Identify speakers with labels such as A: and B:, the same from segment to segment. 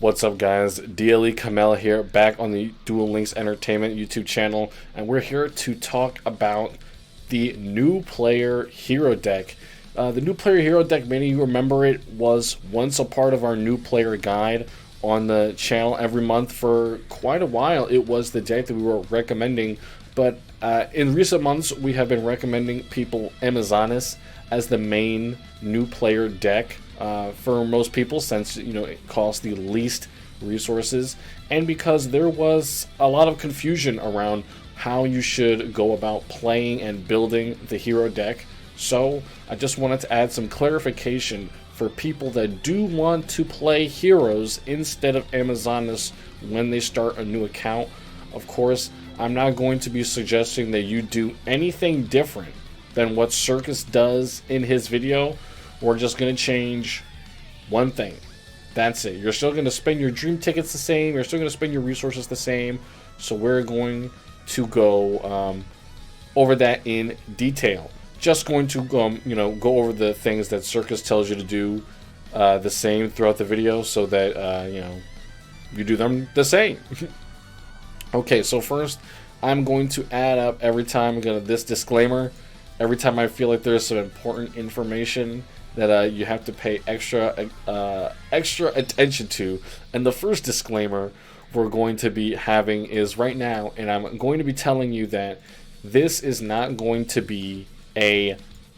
A: What's up, guys? DLE Kamel here, back on the Duel Links Entertainment YouTube channel, and we're here to talk about the new player hero deck. The new player hero deck, many of you remember it, was once a part of our new player guide on the channel every month for quite a while. It was the deck that we were recommending, but in recent months we have been recommending people Amazonas as the main new player deck for most people, since it costs the least resources, and because there was a lot of confusion around how you should go about playing and building the hero deck. So I just wanted to add some clarification for people that do want to play heroes instead of Amazonas when they start a new account. Of course, I'm not going to be suggesting that you do anything different than what Circus does in his video. We're just going to change one thing. That's it. You're still going to spend your dream tickets the same. You're still going to spend your resources the same. So we're going to go over that in detail. Just going to go over the things that Circus tells you to do the same throughout the video, so that you do them the same. Okay, so first I'm going to add up every time this disclaimer. Every time I feel like there's some important information that you have to pay extra attention to. And the first disclaimer we're going to be having is right now, and I'm going to be telling you that this is not going to be a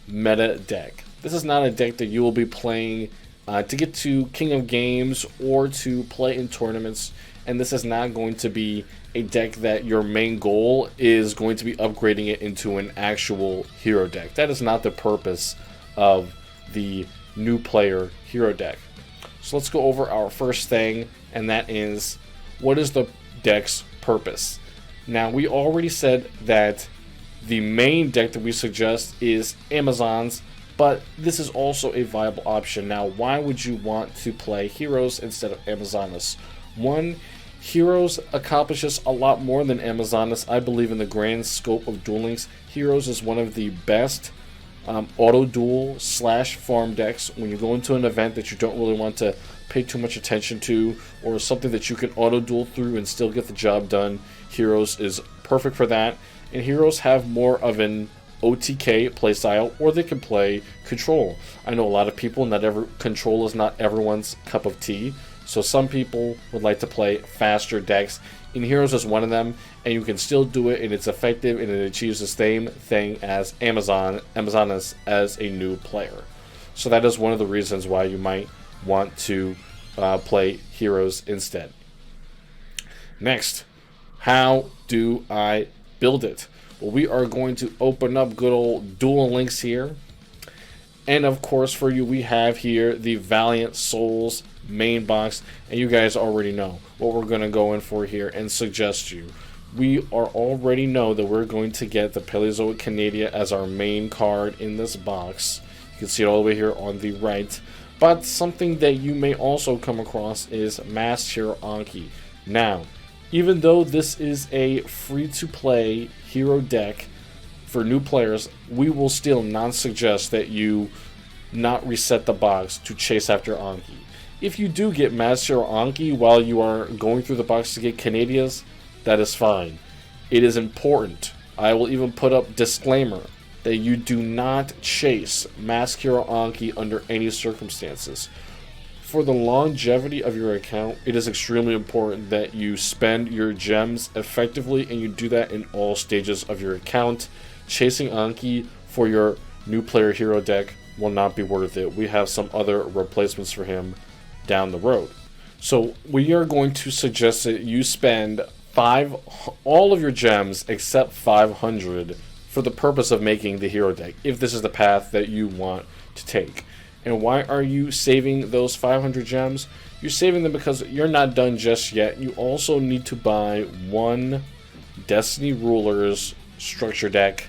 A: meta deck. This is not a deck that you will be playing to get to King of Games or to play in tournaments, and this is not going to be a deck that your main goal is going to be upgrading it into an actual hero deck. That is not the purpose of the new player hero deck. So let's go over our first thing, and that is, what is the deck's purpose? Now, we already said that the main deck that we suggest is Amazons, but this is also a viable option. Now, why would you want to play heroes instead of Amazonas? One, Heroes accomplishes a lot more than Amazonas. I believe in the grand scope of Duel Links, Heroes is one of the best auto duel / farm decks. When you go into an event that you don't really want to pay too much attention to, or something that you can auto duel through and still get the job done, Heroes is perfect for that. And Heroes have more of an OTK playstyle, or they can play Control. I know a lot of people, Control is not everyone's cup of tea. So some people would like to play faster decks, and Heroes is one of them, and you can still do it, and it's effective, and it achieves the same thing as Amazonas as a new player. So that is one of the reasons why you might want to play Heroes instead. Next, how do I build it? Well, we are going to open up good old Duel Links here. And of course, for you, we have here the Valiant Souls main box, and you guys already know what we're going to go in for here and suggest you. We already know that we're going to get the Paleozoic Canadia as our main card in this box. You can see it all the way here on the right. But something that you may also come across is Masked Hero Anki. Now, even though this is a free-to-play hero deck for new players, we will still not suggest that you not reset the box to chase after Anki. If you do get Masked Hero Anki while you are going through the box to get Canadias, that is fine. It is important. I will even put up disclaimer that you do not chase Masked Hero Anki under any circumstances. For the longevity of your account, it is extremely important that you spend your gems effectively, and you do that in all stages of your account. Chasing Anki for your new player hero deck will not be worth it. We have some other replacements for him down the road. So we are going to suggest that you spend all of your gems except 500 for the purpose of making the hero deck, if this is the path that you want to take. And why are you saving those 500 gems? You're saving them because you're not done just yet. You also need to buy one Destiny Rulers structure deck.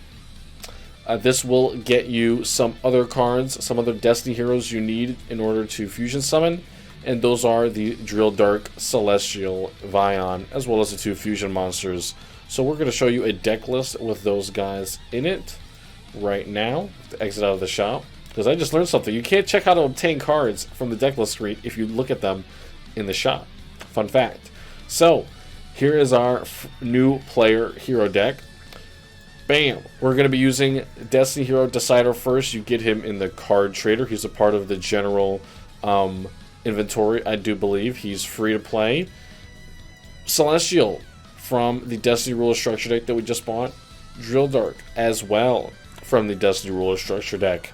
A: This will get you some other cards, some other Destiny heroes you need in order to fusion summon. And those are the Drill Dark Celestial Vion, as well as the 2 fusion monsters. So we're going to show you a deck list with those guys in it right now. To exit out of the shop, because I just learned something. You can't check how to obtain cards from the deck list screen if you look at them in the shop. Fun fact. So, here is our new player hero deck. Bam! We're going to be using Destiny Hero Decider first. You get him in the card trader. He's a part of the general inventory, I do believe. He's free to play. Celestial from the Destiny Ruler Structure deck that we just bought. Drill Dark as well from the Destiny Ruler Structure deck.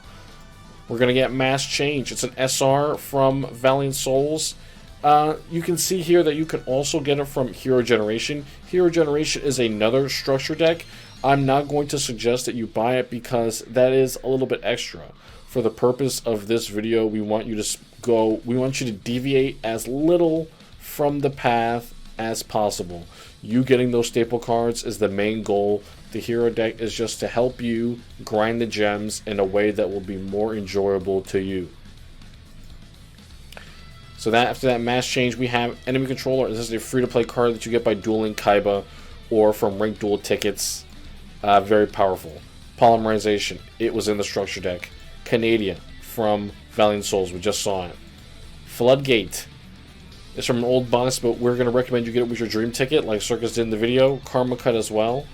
A: We're going to get Mass Change. It's an SR from Valiant Souls. You can see here that you can also get it from Hero Generation. Hero Generation is another structure deck. I'm not going to suggest that you buy it because that is a little bit extra. For the purpose of this video, we want you to deviate as little from the path as possible. You getting those staple cards is the main goal. The hero deck is just to help you grind the gems in a way that will be more enjoyable to you. So that after that Mass Change, we have Enemy Controller. This is a free-to-play card that you get by dueling Kaiba or from ranked duel tickets. Very powerful. Polymerization. It was in the structure deck. Canadian from Valiant Souls. We just saw it. Floodgate. It's from an old box, but we're going to recommend you get it with your dream ticket, like Circus did in the video. Karma Cut as well.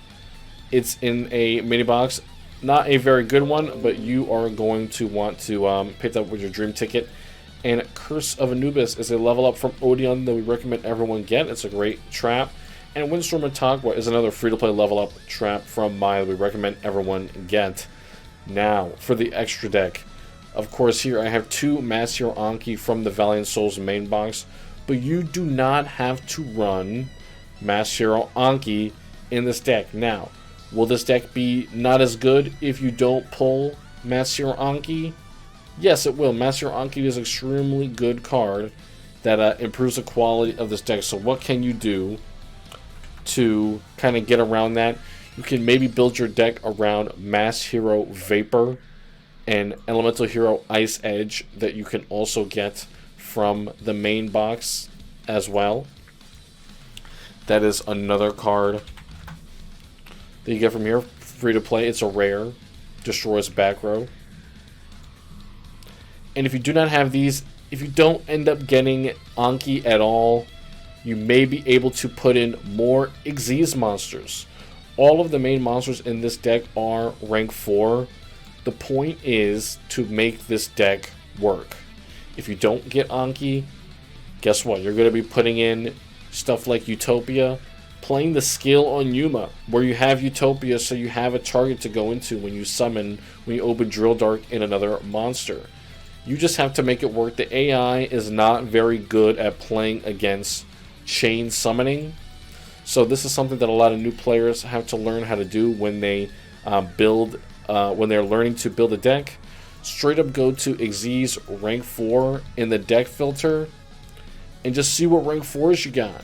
A: It's in a mini box. Not a very good one, but you are going to want to pick that up with your dream ticket. And Curse of Anubis is a level up from Odeon that we recommend everyone get. It's a great trap. And Windstorm Atagua is another free-to-play level up trap from Maya that we recommend everyone get. Now, for the extra deck. Of course, here I have two Mass Hero Anki from the Valiant Souls main box. But you do not have to run Mass Hero Anki in this deck. Now, will this deck be not as good if you don't pull Mass Hero Anki? Yes, it will. Mass Hero Anki is an extremely good card that improves the quality of this deck. So what can you do to kind of get around that? You can maybe build your deck around Mass Hero Vapor and Elemental Hero Ice Edge that you can also get from the main box as well. That is another card that you get from here. Free to play. It's a rare. Destroys back row. And if you do not have these, if you don't end up getting Anki at all, you may be able to put in more Xyz monsters. All of the main monsters in this deck are rank 4. The point is to make this deck work. If you don't get Anki, guess what? You're going to be putting in stuff like Utopia, playing the skill on Yuma, where you have Utopia so you have a target to go into when you open Drill Dark in another monster. You just have to make it work. The AI is not very good at playing against chain summoning. So this is something that a lot of new players have to learn how to do when they when they're learning to build a deck. Straight up go to Xyz rank 4 in the deck filter and just see what rank 4s you got.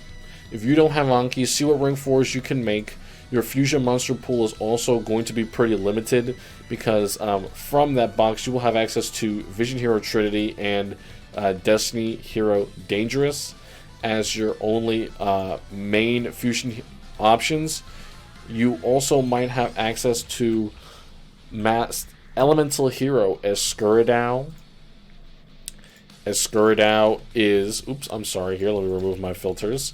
A: If you don't have Anki, see what rank 4s you can make. Your fusion monster pool is also going to be pretty limited because from that box you will have access to Vision Hero Trinity and Destiny Hero Dangerous as your only main fusion options. You also might have access to Elemental Hero Escuridao. Escuridao is, oops, I'm sorry here, let me remove my filters,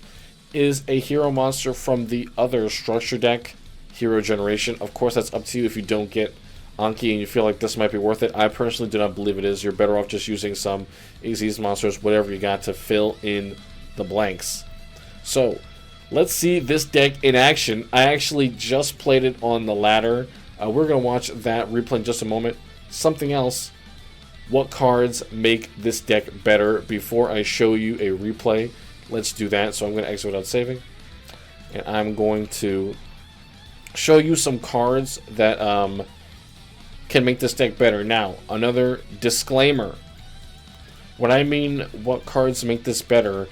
A: is a hero monster from the other structure deck, Hero Generation. Of course, that's up to you if you don't get Anki and you feel like this might be worth it. I personally do not believe it is. You're better off just using some Xyz monsters, whatever you got to fill in the blanks. So, let's see this deck in action. I actually just played it on the ladder. We're going to watch that replay in just a moment. Something else, what cards make this deck better before I show you a replay? Let's do that. So I'm going to exit without saving. And I'm going to show you some cards that can make this deck better. Now, another disclaimer. When I mean what cards make this better,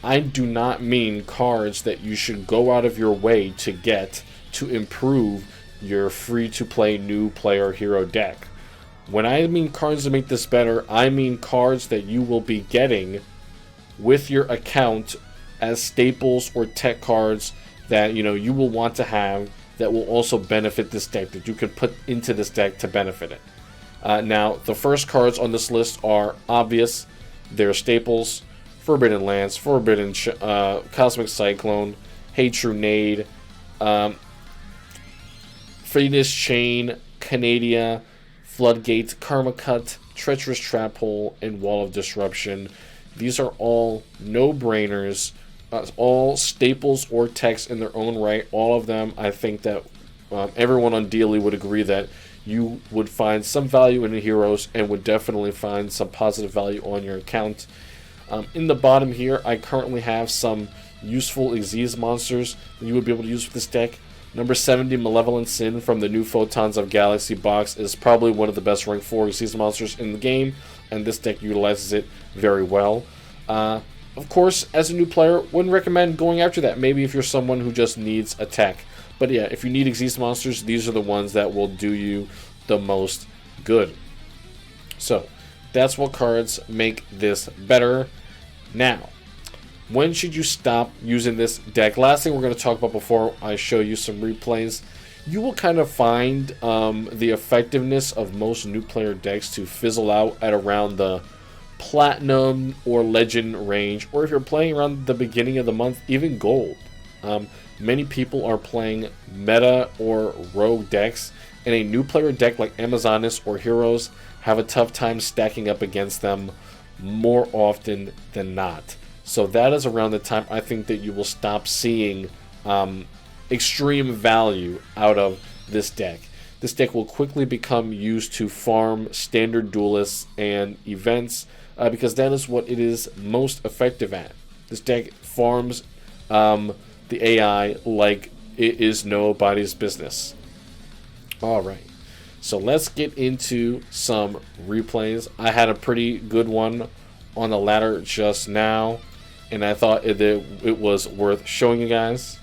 A: I do not mean cards that you should go out of your way to get to improve your free-to-play new player hero deck. When I mean cards that make this better, I mean cards that you will be getting with your account as staples or tech cards that you will want to have that will also benefit this deck, that you could put into this deck to benefit it. Now, the first cards on this list are obvious. They're staples. Forbidden Lance, Cosmic Cyclone, Hey True Nade, Phoenix Chain, Canadia, Floodgate, Karma Cut, Treacherous Trap Hole, and Wall of Disruption. These are all no-brainers, all staples or techs in their own right. All of them, I think that everyone on DLE would agree that you would find some value in the heroes and would definitely find some positive value on your account. In the bottom here, I currently have some useful Xyz monsters that you would be able to use with this deck. Number 70, Malevolent Sin from the new Photons of Galaxy box is probably one of the best rank 4 Xyz monsters in the game, and this deck utilizes it very well. Of course, as a new player, wouldn't recommend going after that. Maybe if you're someone who just needs attack. But yeah, if you need Xyz monsters, these are the ones that will do you the most good. So, that's what cards make this better. Now, when should you stop using this deck? Last thing we're going to talk about before I show you some replays, you will kind of find the effectiveness of most new player decks to fizzle out at around the Platinum or Legend range, or if you're playing around the beginning of the month, even Gold. Many people are playing meta or rogue decks, and a new player deck like Amazonas or Heroes have a tough time stacking up against them more often than not. So that is around the time I think that you will stop seeing extreme value out of this deck. This deck will quickly become used to farm standard duelists and events because that is what it is most effective at. This deck farms the AI like it is nobody's business. Alright, so let's get into some replays. I had a pretty good one on the ladder just now, and I thought it was worth showing you guys.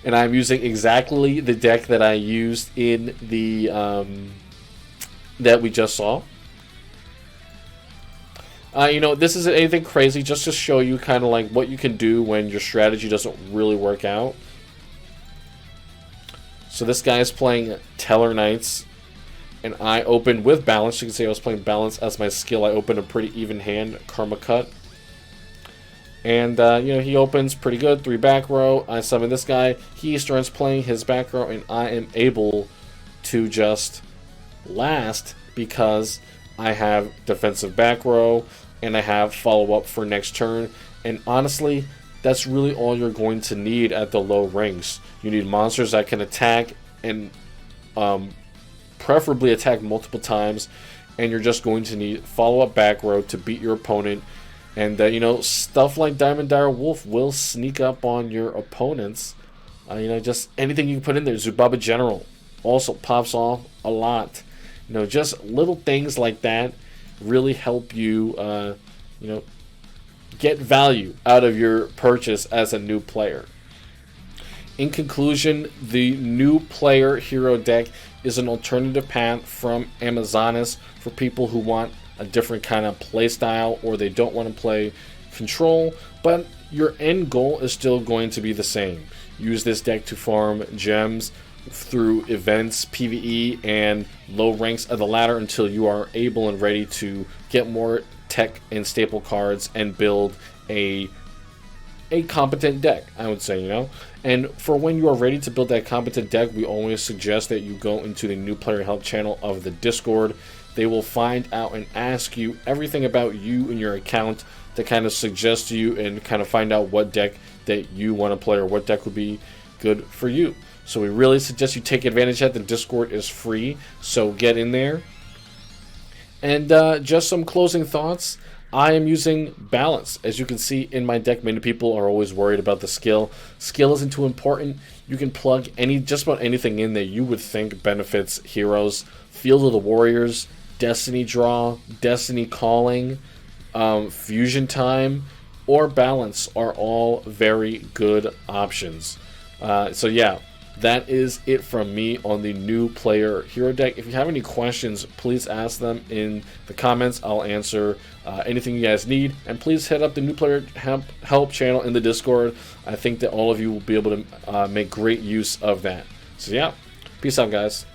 A: And I'm using exactly the deck that I used in the that we just saw. You know, this isn't anything crazy, just to show you kind of like what you can do when your strategy doesn't really work out. So this guy is playing Teller Knights, and I opened with Balance. You can see I was playing Balance as my skill. I opened a pretty even hand, Karma Cut. And, you know, he opens pretty good, 3 back row. I summon this guy. He starts playing his back row, and I am able to just last because I have defensive back row, and I have follow-up for next turn. And honestly, that's really all you're going to need at the low ranks. You need monsters that can attack, and preferably attack multiple times, and you're just going to need follow-up back row to beat your opponent. And, you know, stuff like Diamond Dire Wolf will sneak up on your opponents. You know, just anything you can put in there. Zubaba General also pops off a lot. You know, just little things like that really help you, you know, get value out of your purchase as a new player. In conclusion, the new player hero deck is an alternative path from Amazonas for people who want a different kind of play style, or they don't want to play control, but your end goal is still going to be the same. Use this deck to farm gems through events, PvE, and low ranks of the ladder until you are able and ready to get more tech and staple cards and build a competent deck, I would say, you know. And for when you are ready to build that competent deck, we always suggest that you go into the new player help channel of the Discord. They will find out and ask you everything about you and your account to kind of suggest to you and kind of find out what deck that you want to play or what deck would be good for you. So we really suggest you take advantage of that. The Discord is free, so get in there. And just some closing thoughts. I am using Balance. As you can see in my deck, many people are always worried about the skill. Skill isn't too important. You can plug just about anything in that you would think benefits heroes. Field of the Warriors, Destiny Draw, Destiny Calling, Fusion Time, or Balance are all very good options. So yeah, that is it from me on the new player hero deck. If you have any questions, please ask them in the comments. I'll answer anything you guys need. And please head up the new player help channel in the Discord. I think that all of you will be able to make great use of that. So yeah, peace out, guys.